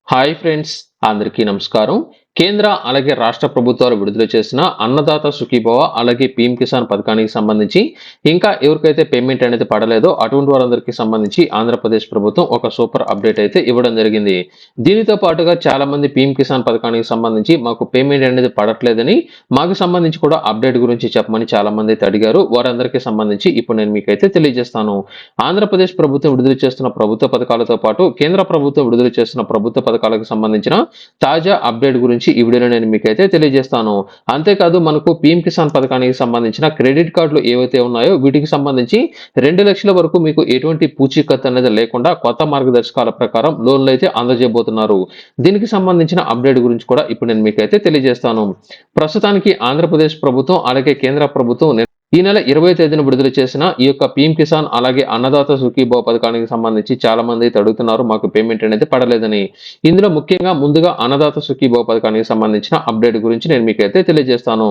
Hi friends, అందరికీ నమస్కారం. కేంద్ర అలాగే రాష్ట్ర ప్రభుత్వాలు విడుదల చేసిన అన్నదాత సుఖీభవ అలాగే పీఎం కిసాన్ పథకానికి సంబంధించి ఇంకా ఎవరికైతే పేమెంట్ అనేది పడలేదో అటువంటి వారందరికీ సంబంధించి ఆంధ్రప్రదేశ్ ప్రభుత్వం ఒక సూపర్ అప్డేట్ అయితే ఇవ్వడం జరిగింది. దీనితో పాటుగా చాలా మంది పీఎం కిసాన్ పథకానికి సంబంధించి మాకు పేమెంట్ అనేది పడట్లేదని మాకు సంబంధించి కూడా అప్డేట్ గురించి చెప్పమని చాలా మంది అయితే అడిగారు. వారందరికీ సంబంధించి ఇప్పుడు నేను మీకైతే తెలియజేస్తాను. ఆంధ్రప్రదేశ్ ప్రభుత్వం విడుదల చేస్తున్న ప్రభుత్వ పథకాలతో పాటు కేంద్ర ప్రభుత్వం విడుదల చేస్తున్న ప్రభుత్వ పథకాలకు సంబంధించిన తాజా అప్డేట్ గురించి ఈ వీడియోలో నేను మీకైతే తెలియజేస్తాను. అంతేకాదు మనకు పీఎం కిసాన్ పథకానికి సంబంధించిన క్రెడిట్ కార్డులు ఏవైతే ఉన్నాయో వీటికి సంబంధించి 2 లక్షల వరకు మీకు ఎటువంటి పూచీకత్తు అనేది లేకుండా కొత్త మార్గదర్శకాల ప్రకారం లోన్లు అయితే అందజేయబోతున్నారు. దీనికి సంబంధించిన అప్డేట్ గురించి కూడా ఇప్పుడు నేను మీకైతే తెలియజేస్తాను. ప్రస్తుతానికి ఆంధ్రప్రదేశ్ ప్రభుత్వం అలాగే కేంద్ర ప్రభుత్వం ఈ నెల 20వ తేదీన విడుదల చేసిన ఈ యొక్క పీఎం కిసాన్ అలాగే అన్నదాత సుఖీభవ పథకానికి సంబంధించి చాలా మంది అయితే అడుగుతున్నారు మాకు పేమెంట్ అనేది పడలేదని. ఇందులో ముఖ్యంగా ముందుగా అన్నదాత సుఖీభవ పథకానికి సంబంధించిన అప్డేట్ గురించి నేను మీకైతే తెలియజేస్తాను.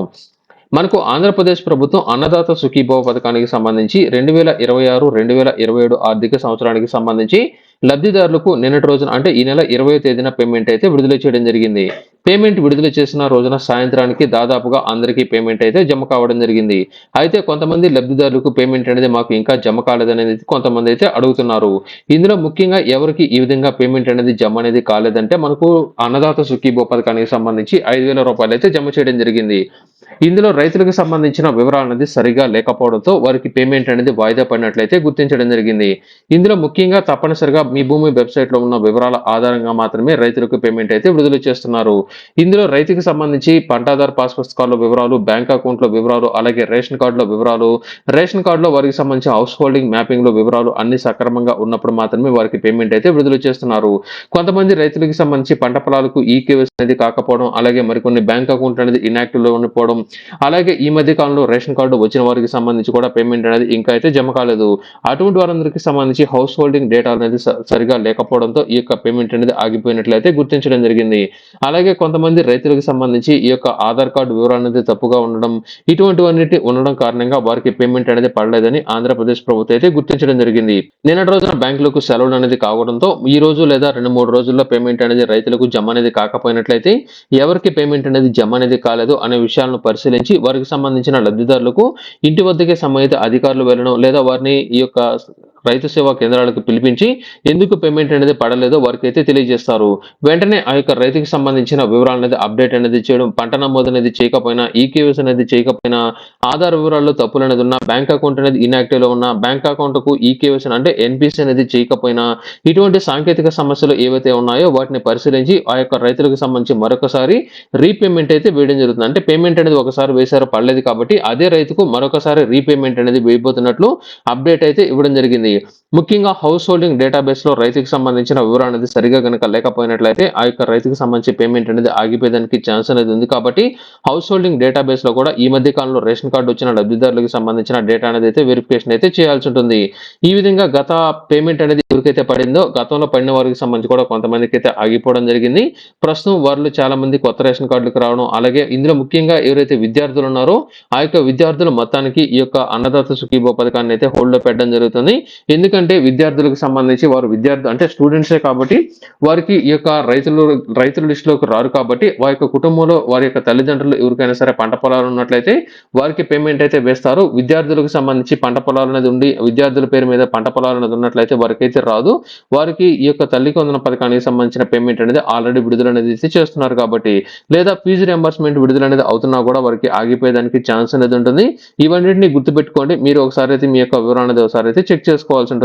మనకు ఆంధ్రప్రదేశ్ ప్రభుత్వం అన్నదాత సుఖీభవ పథకానికి సంబంధించి 2026-2027 ఆర్థిక సంవత్సరానికి సంబంధించి లబ్ధిదారులకు నిన్నటి రోజున అంటే ఈ నెల 20వ తేదీన పేమెంట్ అయితే విడుదల చేయడం జరిగింది. పేమెంట్ విడుదల చేసిన రోజున సాయంత్రానికి దాదాపుగా అందరికీ పేమెంట్ అయితే జమ కావడం జరిగింది. అయితే కొంతమంది లబ్ధిదారులకు పేమెంట్ అనేది మాకు ఇంకా జమ కాలేదనేది కొంతమంది అయితే అడుగుతున్నారు. ఇందులో ముఖ్యంగా ఎవరికి ఈ విధంగా పేమెంట్ అనేది జమ అనేది కాలేదంటే మనకు అన్నదాత సుఖీభవ పథకానికి సంబంధించి 5,000 రూపాయలు అయితే జమ చేయడం జరిగింది. ఇందులో రైతులకు సంబంధించిన వివరాలు అనేది సరిగా లేకపోవడంతో వారికి పేమెంట్ అనేది వాయిదా పడినట్లయితే గుర్తించడం జరిగింది. ఇందులో ముఖ్యంగా తప్పనిసరిగా మీ భూమి వెబ్సైట్ లో ఉన్న వివరాల ఆధారంగా మాత్రమే రైతులకు పేమెంట్ అయితే విడుదల చేస్తున్నారు. ఇందులో రైతుకు సంబంధించి పంటాదార్ పాస్ పుస్తకాల వివరాలు, బ్యాంక్ అకౌంట్ లో వివరాలు, అలాగే రేషన్ కార్డులో వివరాలు, రేషన్ కార్డులో వారికి సంబంధించిన హౌస్ హోల్డింగ్ మ్యాపింగ్ లో వివరాలు అన్ని సక్రమంగా ఉన్నప్పుడు మాత్రమే వారికి పేమెంట్ అయితే విడుదల చేస్తున్నారు. కొంతమంది రైతులకు సంబంధించి పంట పొలాలకు ఈకేవైసీ అనేది కాకపోవడం, అలాగే మరికొన్ని బ్యాంక్ అకౌంట్ అనేది ఇన్యాక్టివ్ లో ఉండిపోవడం, అలాగే ఈ మధ్య కాలంలో రేషన్ కార్డు వచ్చిన వారికి సంబంధించి కూడా పేమెంట్ అనేది ఇంకా అయితే జమ కాలేదు. అటువంటి వారందరికీ సంబంధించి హౌస్ హోల్డింగ్ డేటా అనేది సరిగా లేకపోవడంతో ఈ యొక్క పేమెంట్ అనేది ఆగిపోయినట్లయితే గుర్తించడం జరిగింది. అలాగే కొంతమంది రైతులకు సంబంధించి ఈ యొక్క ఆధార్ కార్డు వివరాలు అనేది తప్పుగా ఉండడం, ఇటువంటివన్నిటి ఉండడం కారణంగా వారికి పేమెంట్ అనేది పడలేదని ఆంధ్రప్రదేశ్ ప్రభుత్వం అయితే గుర్తించడం జరిగింది. నిన్నటి రోజున బ్యాంకులకు సెలవులు అనేది కావడంతో ఈ రోజు లేదా 2-3 రోజుల్లో పేమెంట్ అనేది రైతులకు జమ అనేది కాకపోయినట్లయితే ఎవరికి పేమెంట్ అనేది జమ అనేది కాలేదు అనే విషయాలను పరిశీలించి వారికి సంబంధించిన లబ్ధిదారులకు ఇంటి వద్దకే సంబంధిత అధికారులు వెళ్ళడం లేదా వారిని ఈ యొక్క రైతు సేవా కేంద్రాలకు పిలిపించి ఎందుకు పేమెంట్ అనేది పడలేదో వారికి అయితే తెలియజేస్తారు. వెంటనే ఆ యొక్క రైతుకి సంబంధించిన వివరాలు అనేది అప్డేట్ అనేది చేయడం, పంట నమోదు అనేది చేయకపోయినా, ఈకేవైసీ అనేది చేయకపోయినా, ఆధార్ వివరాల్లో తప్పులు అనేది ఉన్నా, బ్యాంక్ అకౌంట్ అనేది ఇన్యాక్టివ్ లో ఉన్న, బ్యాంక్ అకౌంట్ కు ఈకేవైసీ అంటే ఎన్పిసి అనేది చేయకపోయినా, ఇటువంటి సాంకేతిక సమస్యలు ఏవైతే ఉన్నాయో వాటిని పరిశీలించి ఆ యొక్క రైతులకు సంబంధించి మరొకసారి రీపేమెంట్ అయితే వేయడం జరుగుతుంది. అంటే పేమెంట్ అనేది ఒకసారి వేశారు పడలేదు కాబట్టి అదే రైతుకు మరొకసారి రీపేమెంట్ అనేది వేయబోతున్నట్లు అప్డేట్ అయితే ఇవ్వడం జరిగింది. ముఖ్యంగా హౌస్ హోల్డింగ్ డేటాబేస్ లో రైతుకు సంబంధించిన వివరాలు అనేది సరిగా కనుక లేకపోయినట్లయితే ఆ యొక్క రైతుకు సంబంధించి పేమెంట్ అనేది ఆగిపోయేదానికి ఛాన్స్ అనేది ఉంది. కాబట్టి హౌస్ హోల్డింగ్ డేటాబేస్ లో కూడా ఈ మధ్య కాలంలో రేషన్ కార్డు వచ్చిన లబ్ధిదారులకు సంబంధించిన డేటా అనేది అయితే వెరిఫికేషన్ అయితే చేయాల్సి ఉంటుంది. ఈ విధంగా గత పేమెంట్ అనేది ఎవరికైతే పడిందో గతంలో పడిన వారికి సంబంధించి కూడా కొంతమందికి అయితే ఆగిపోవడం జరిగింది. ప్రస్తుతం వారిలో చాలా మంది కొత్త రేషన్ కార్డులకు రావడం, అలాగే ఇందులో ముఖ్యంగా ఎవరైతే విద్యార్థులు ఉన్నారో ఆ యొక్క విద్యార్థులు మొత్తానికి ఈ యొక్క అన్నదాత సుఖీభవ పథకాన్ని అయితే హోల్డ్ లో పెట్టడం జరుగుతుంది. ఎందుకంటే విద్యార్థులకు సంబంధించి వారు విద్యార్థులు అంటే స్టూడెంట్సే కాబట్టి వారికి ఈ యొక్క రైతుల లిస్టులోకి రారు కాబట్టి వారి యొక్క కుటుంబంలో వారి యొక్క తల్లిదండ్రులు ఎవరికైనా సరే పంట పొలాలు ఉన్నట్లయితే వారికి పేమెంట్ అయితే వేస్తారు. విద్యార్థులకు సంబంధించి పంట పొలాలు అనేది ఉండి విద్యార్థుల పేరు మీద పంట పొలాలు అనేది ఉన్నట్లయితే వారికి అయితే రాదు. వారికి ఈ యొక్క తల్లికి వందన పథకానికి సంబంధించిన పేమెంట్ అనేది ఆల్రెడీ విడుదల అనేది చేస్తున్నారు కాబట్టి, లేదా ఫీజు రింబర్స్మెంట్ విడుదల అనేది అవుతున్నా కూడా వారికి ఆగిపోయేదానికి ఛాన్స్ అనేది ఉంటుంది. ఇవన్నింటినీ గుర్తుపెట్టుకోండి. మీరు ఒకసారి అయితే మీ యొక్క వివరణ అనేది ఒకసారి అయితే చెక్ చేసుకోవాల్సి ఉంటుంది.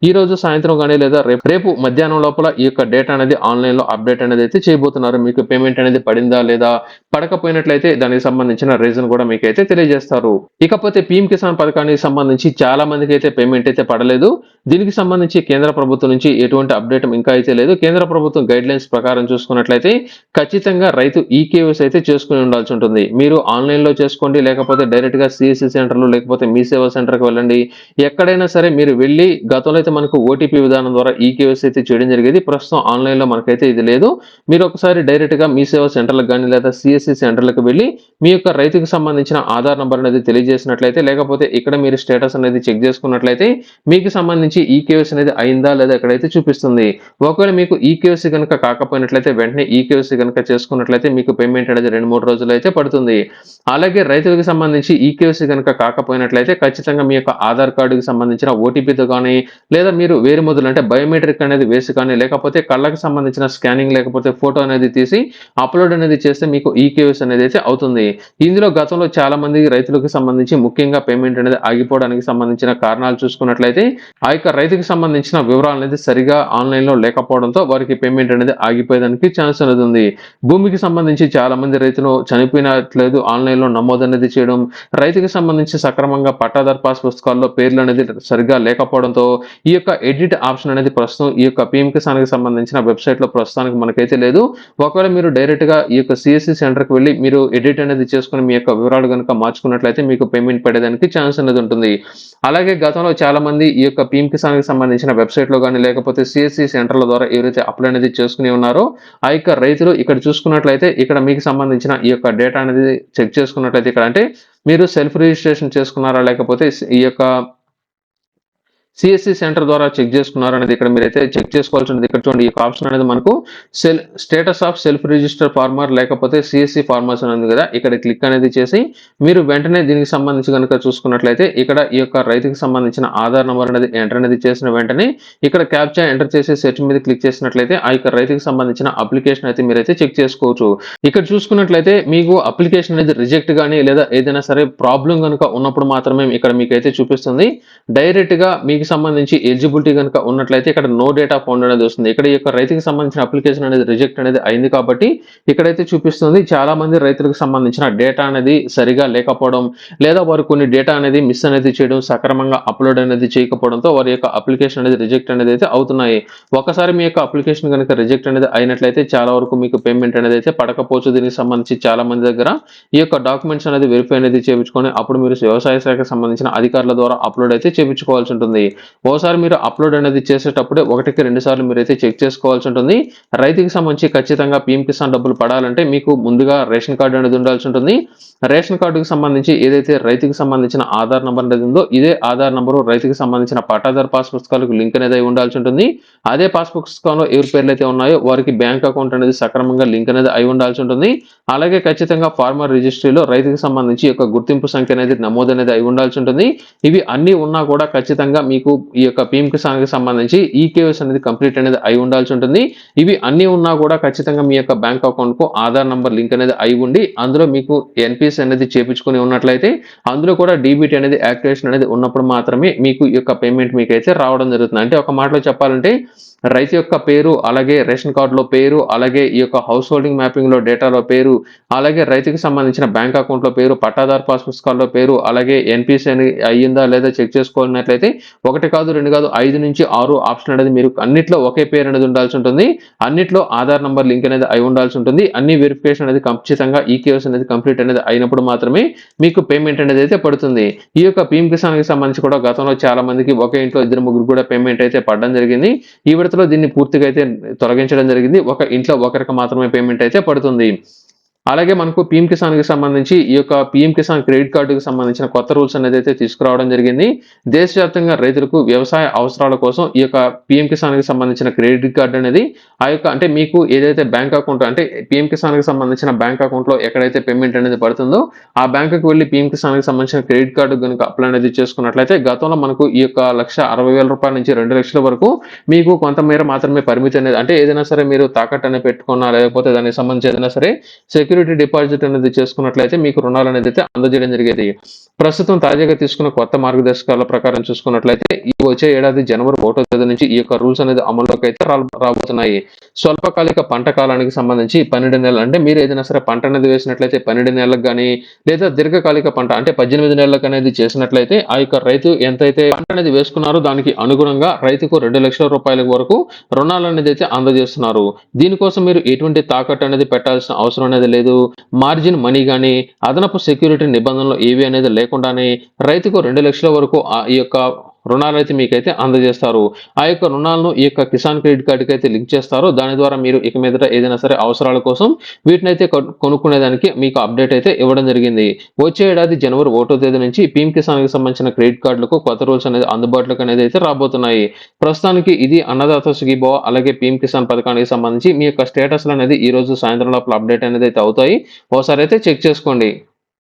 ఈ రోజు సాయంత్రం కానీ లేదా రేపు మధ్యాహ్నం లోపల ఈ యొక్క డేటా అనేది ఆన్లైన్ లో అప్డేట్ అనేది అయితే చేయబోతున్నారు. మీకు పేమెంట్ అనేది పడిందా లేదా, పడకపోయినట్లయితే దానికి సంబంధించిన రీజన్ కూడా మీకు అయితే తెలియజేస్తారు. ఇకపోతే పీఎం కిసాన్ పథకానికి సంబంధించి చాలా మందికి అయితే పేమెంట్ అయితే పడలేదు. దీనికి సంబంధించి కేంద్ర ప్రభుత్వం నుంచి ఎటువంటి అప్డేట్ ఇంకా అయితే లేదు. కేంద్ర ప్రభుత్వం గైడ్ లైన్స్ ప్రకారం చూసుకున్నట్లయితే ఖచ్చితంగా రైతు ఈకేవైసీ అయితే చేసుకుని ఉండాల్సి ఉంటుంది. మీరు ఆన్లైన్ లో చేసుకోండి, లేకపోతే డైరెక్ట్ గా సిఎస్సి సెంటర్లు లేకపోతే మీ సేవా సెంటర్కి వెళ్ళండి. ఎక్కడైనా సరే మీరు వెళ్ళి గతంలో అయితే మనకు ఓటీపీ విధానం ద్వారా ఈకేవైసీ అయితే చేయడం జరిగేది. ప్రస్తుతం ఆన్‌లైన్‌లో మనకైతే ఇది లేదు. మీరు ఒకసారి డైరెక్ట్‌గా మీ సేవా సెంటర్‌లకు గాని లేదా సీఎస్‌సి సెంటర్‌లకు వెళ్లి మీ యొక్క రైతుకు సంబంధించిన ఆధార్ నంబర్ అనేది తెలియజేసినట్లయితే, లేకపోతే ఇక్కడ మీరు స్టేటస్ అనేది చెక్ చేసుకున్నట్లయితే మీకు సంబంధించి ఈకేవైసీ అనేది అయిందా లేదా ఇక్కడైతే చూపిస్తుంది. ఒకవేళ మీకు ఈకేవైసీ గనుక కాకపోయినట్లయితే వెంటనే ఈకేవైసీ గనుక చేసుకున్నట్లయితే మీకు పేమెంట్ అనేది 2, 3 రోజులు అయితే పడుతుంది. అలాగే రైతులకు సంబంధించి ఈకేవైసీ గనుక కాకపోయినట్లయితే ఖచ్చితంగా మీ యొక్క ఆధార్ కార్డుకి సంబంధించిన ఓటీపీతో గాని లేదా మీరు వేలిముద్రలు అంటే బయోమెట్రిక్ అనేది వేసి కానీ లేకపోతే కళ్ళకి సంబంధించిన స్కానింగ్ లేకపోతే ఫోటో అనేది తీసి అప్‌లోడ్ అనేది చేస్తే మీకు ఈకేవైసీ అనేది అయితే అవుతుంది. ఇందులో గతంలో చాలా మంది రైతులకు సంబంధించి ముఖ్యంగా పేమెంట్ అనేది ఆగిపోవడానికి సంబంధించిన కారణాలు చూసుకున్నట్లయితే ఆ యొక్క రైతుకి సంబంధించిన వివరాలు అనేది సరిగా ఆన్‌లైన్‌లో లేకపోవడంతో వారికి పేమెంట్ అనేది ఆగిపోయేదానికి ఛాన్స్ అనేది ఉంది. భూమికి సంబంధించి చాలా మంది రైతులు చనిపోయినట్లేదు ఆన్‌లైన్‌లో నమోదు అనేది చేయడం, రైతుకి సంబంధించి సక్రమంగా పట్టాదారు పాస్ పుస్తకాల్లో పేర్లు అనేది సరిగ్గా లేకపోవడంతో ఈ యొక్క ఎడిట్ ఆప్షన్ అనేది ప్రస్తుతం ఈ యొక్క పీఎం కిసాన్‌కి సంబంధించిన వెబ్‌సైట్‌లో ప్రస్తుతానికి మనకైతే లేదు. ఒకవేళ మీరు డైరెక్ట్‌గా ఈ యొక్క సీఎస్‌సి సెంటర్‌కి వెళ్లి మీరు ఎడిట్ అనేది చేసుకొని మీ యొక్క వివరాలు గనుక మార్చుకున్నట్లయితే మీకు పేమెంట్ పడేదానికి ఛాన్స్ అనేది ఉంటుంది. అలాగే గతంలో చాలా మంది ఈ యొక్క పీఎం కిసాన్‌కి సంబంధించిన వెబ్‌సైట్‌లో గాని లేకపోతే సీఎస్‌సి సెంటర్‌ల ద్వారా ఎవరైతే అప్లై అనేది చేసుకుని ఉన్నారో ఆ యొక్క రైతులు ఇక్కడ చూసుకున్నట్లయితే ఇక్కడ మీకు సంబంధించిన ఈ యొక్క డేటా అనేది చెక్ చేసుకున్నట్లయితే ఇక్కడ అంటే మీరు సెల్ఫ్ రిజిస్ట్రేషన్ చేసుకున్నారా లేకపోతే ఈ యొక్క సీఎస్‌సి సెంటర్ ద్వారా చెక్ చేసుకున్నారనేది ఇక్కడ మీరైతే చెక్ చేసుకోవాల్సి ఉంటుంది. ఇక్కడ చూడండి ఈ యొక్క ఆప్షన్ అనేది మనకు status of self register farmer లేకపోతే సీఎస్‌సి ఫార్మర్స్ అని ఉంది కదా, ఇక్కడ క్లిక్ అనేది చేసి మీరు వెంటనే దీనికి సంబంధించి గనుక చూసుకున్నట్లయితే ఇక్కడ ఈ యొక్క రైతుకి సంబంధించిన ఆధార్ నంబర్ అనేది ఎంటర్ అనేది చేసిన వెంటనే ఇక్కడ క్యాప్చా ఎంటర్ చేసి సెర్చ్ మీద క్లిక్ చేసినట్లయితే ఆ యొక్క రైతుకి సంబంధించిన అప్లికేషన్ అయితే మీరైతే చెక్ చేసుకోవచ్చు. ఇక్కడ చూసుకున్నట్లయితే మీకు అప్లికేషన్ అనేది రిజెక్ట్ గానీ లేదా ఏదైనా సరే ప్రాబ్లం గనుక ఉన్నప్పుడు మాత్రమే ఇక్కడ మీకైతే చూపిస్తుంది. డైరెక్ట్‌గా మీకు సంబంధించి ఎలిజిబిలిటీ గనుక ఉన్నట్లయితే ఇక్కడ నో డేటా ఫౌండ్ అనేది వస్తుంది. ఇక్కడ ఈ యొక్క రైతుకి సంబంధించిన అప్లికేషన్ అనేది రిజెక్ట్ అనేది అయింది కాబట్టి ఇక్కడైతే చూపిస్తుంది. చాలా మంది రైతులకు సంబంధించిన డేటా అనేది సరిగా లేకపోవడం లేదా వారు కొన్ని డేటా అనేది మిస్ అనేది చేయడం, సక్రమంగా అప్‌లోడ్ అనేది చేయకపోవడంతో వారి యొక్క అప్లికేషన్ అనేది రిజెక్ట్ అనేది అయితే అవుతున్నాయి. ఒకసారి మీ యొక్క అప్లికేషన్ గనుక రిజెక్ట్ అనేది అయినట్లయితే చాలా వరకు మీకు పేమెంట్ అనేది అయితే పడకపోవచ్చు. దీనికి సంబంధించి చాలా మంది దగ్గర ఈ యొక్క డాక్యుమెంట్స్ అనేది వెరిఫై అనేది చేయించుకొని అప్పుడు మీరు వ్యవసాయ శాఖకు సంబంధించిన అధికారుల ద్వారా అప్‌లోడ్ అయితే చేయించుకోవాల్సి ఉంటుంది. ఓసారి మీరు అప్‌లోడ్ అనేది చేసేటప్పుడే 1కి 2 సార్లు మీరైతే చెక్ చేసుకోవాల్సి ఉంటుంది. రైతుకి సంబంధించి ఖచ్చితంగా పీఎం కిసాన్ డబ్బులు పడాలంటే మీకు ముందుగా రేషన్ కార్డు అనేది ఉండాల్సి ఉంటుంది. రేషన్ కార్డుకి సంబంధించి ఏదైతే రైతుకి సంబంధించిన ఆధార్ నంబర్ అనేది ఉందో ఇదే ఆధార్ నంబరు రైతుకి సంబంధించిన పట్టాదారు పాస్ పుస్తకాలకు లింక్ అనేది ఉండాల్సి ఉంటుంది. అదే పాస్ పుస్తకంలో ఎవరి పేర్లు అయితే ఉన్నాయో వారికి బ్యాంక్ అకౌంట్ అనేది సక్రమంగా లింక్ అనేది అయి ఉండాల్సి ఉంటుంది. అలాగే ఖచ్చితంగా ఫార్మర్ రిజిస్ట్రీలో రైతుకి సంబంధించి యొక్క గుర్తింపు సంఖ్య అనేది నమోదు అనేది అయి ఉండాల్సి ఉంటుంది. ఇవి అన్ని ఉన్నా కూడా ఖచ్చితంగా మీకు ఈ యొక్క పీఎం కిసాన్‌కి సంబంధించి ఈకేవైసీ అనేది కంప్లీట్ అనేది అయి ఉండాల్సి ఉంటుంది. ఇవి అన్ని ఉన్నా కూడా ఖచ్చితంగా మీ యొక్క బ్యాంక్ అకౌంట్‌కు ఆధార్ నంబర్ లింక్ అనేది అయి ఉండి అందులో మీకు ఎన్‌పీసీ అనేది చేపించుకొని ఉన్నట్లయితే అందులో కూడా డీబీటీ అనేది యాక్టివేషన్ అనేది ఉన్నప్పుడు మాత్రమే మీకు ఈ యొక్క పేమెంట్ మీకైతే రావడం జరుగుతుంది. అంటే ఒక మాటలో చెప్పాలంటే రైతు యొక్క పేరు, అలాగే రేషన్ కార్డులో పేరు, అలాగే ఈ యొక్క హౌస్ హోల్డింగ్ మ్యాపింగ్‌లో డేటాలో పేరు, అలాగే రైతుకి సంబంధించిన బ్యాంక్ అకౌంట్‌లో పేరు, పట్టాదారు పాస్ పుస్తకాల్లో పేరు, అలాగే ఎన్‌పీసీ అని అయ్యిందా లేదా చెక్ చేసుకోవాలన్నట్లయితే 1 కాదు 2 కాదు 5-6 ఆప్షన్ అనేది మీరు అన్నిట్లో ఒకే పేరు అనేది ఉండాల్సి ఉంటుంది. అన్నిట్లో ఆధార్ నంబర్ లింక్ అనేది అయి ఉండాల్సి ఉంటుంది. అన్ని వెరిఫికేషన్ అనేది ఖచ్చితంగా ఈకేవైసీ అనేది కంప్లీట్ అనేది అయినప్పుడు మాత్రమే మీకు పేమెంట్ అనేది అయితే పడుతుంది. ఈ యొక్క పీఎం కిసాన్‌కి సంబంధించి కూడా గతంలో చాలా మందికి ఒకే ఇంట్లో 2, 3 కూడా పేమెంట్ అయితే పడడం జరిగింది. ఈ విడతలో దీన్ని పూర్తిగా అయితే తొలగించడం జరిగింది. ఒక ఇంట్లో ఒకరికి మాత్రమే పేమెంట్ అయితే పడుతుంది. అలాగే మనకు పీఎం కిసాన్‌కి సంబంధించి ఈ యొక్క పీఎం కిసాన్ క్రెడిట్ కార్డుకి సంబంధించిన కొత్త రూల్స్ అనేది అయితే తీసుకురావడం జరిగింది. దేశవ్యాప్తంగా రైతులకు వ్యవసాయ అవసరాల కోసం ఈ యొక్క పీఎం కిసాన్‌కి సంబంధించిన క్రెడిట్ కార్డు అనేది ఆ యొక్క అంటే మీకు ఏదైతే బ్యాంక్ అకౌంట్ అంటే పీఎం కిసాన్‌కి సంబంధించిన బ్యాంక్ అకౌంట్‌లో ఎక్కడైతే పేమెంట్ అనేది పడుతుందో ఆ బ్యాంకుకి వెళ్లి పీఎం కిసాన్‌కి సంబంధించిన క్రెడిట్ కార్డు గనుక అప్లై అనేది చేసుకున్నట్లయితే గతంలో మనకు ఈ యొక్క ₹1,60,000 నుంచి 2,00,000 వరకు మీకు కొంతమేర మాత్రమే పరిమితి అనేది అంటే ఏదైనా సరే మీరు తాకట్టు అనేది పెట్టుకున్నా లేకపోతే దానికి సంబంధించి ఏదైనా సరే సెక్యూరిటీ డిపాజిట్ అనేది చేసుకున్నట్లయితే మీకు రుణాలు అనేది అయితే అందజేయడం జరిగేది. ప్రస్తుతం తాజాగా తీసుకున్న కొత్త మార్గదర్శకాల ప్రకారం చూసుకున్నట్లయితే ఈ వచ్చే ఏడాది జనవరి 1వ తేదీ నుంచి ఈ యొక్క రూల్స్ అనేది అమల్లోకి అయితే రాబోతున్నాయి. స్వల్పకాలిక పంట కాలానికి సంబంధించి 12 నెలలు అంటే మీరు ఏదైనా సరే పంట అనేది వేసినట్లయితే 12 నెలలకు కానీ లేదా దీర్ఘకాలిక పంట అంటే 18 నెలలకు అనేది చేసినట్లయితే ఆ యొక్క రైతు ఎంతైతే పంట అనేది వేసుకున్నారో దానికి అనుగుణంగా రైతుకు ₹2,00,000 వరకు రుణాలు అనేది అయితే అందజేస్తున్నారు. దీనికోసం మీరు ఎటువంటి తాకట్టు అనేది పెట్టాల్సిన అవసరం అనేది లేదు. మార్జిన్ మనీ గానీ అదనపు సెక్యూరిటీ నిబంధనలు ఏవి అనేది లేకుండానే రైతుకు 2,00,000 వరకు ఈ యొక్క రుణాలు అయితే మీకైతే అందజేస్తారు. ఆ యొక్క రుణాలను ఈ యొక్క కిసాన్ క్రెడిట్ కార్డ్‌కి అయితే లింక్ చేస్తారో దాని ద్వారా మీరు ఇక మీదట ఏదైనా సరే అవసరాల కోసం వీటినైతే కొనుక్కునేదానికి మీకు అప్డేట్ అయితే ఇవ్వడం జరిగింది. వచ్చే ఏడాది జనవరి 1వ తేదీ నుంచి పీఎం కిసాన్‌కి సంబంధించిన క్రెడిట్ కార్డులకు కొత్త రూల్స్ అనేది అందుబాటులోకి అనేది అయితే రాబోతున్నాయి. ప్రస్తుతానికి ఇది అన్నదాత సుఖీభవ అలాగే పీఎం కిసాన్ పథకానికి సంబంధించి మీ యొక్క స్టేటస్‌లు అనేది ఈ రోజు సాయంత్రం లోపల అప్డేట్ అనేది అయితే అవుతాయి. ఓసారి అయితే చెక్ చేసుకోండి.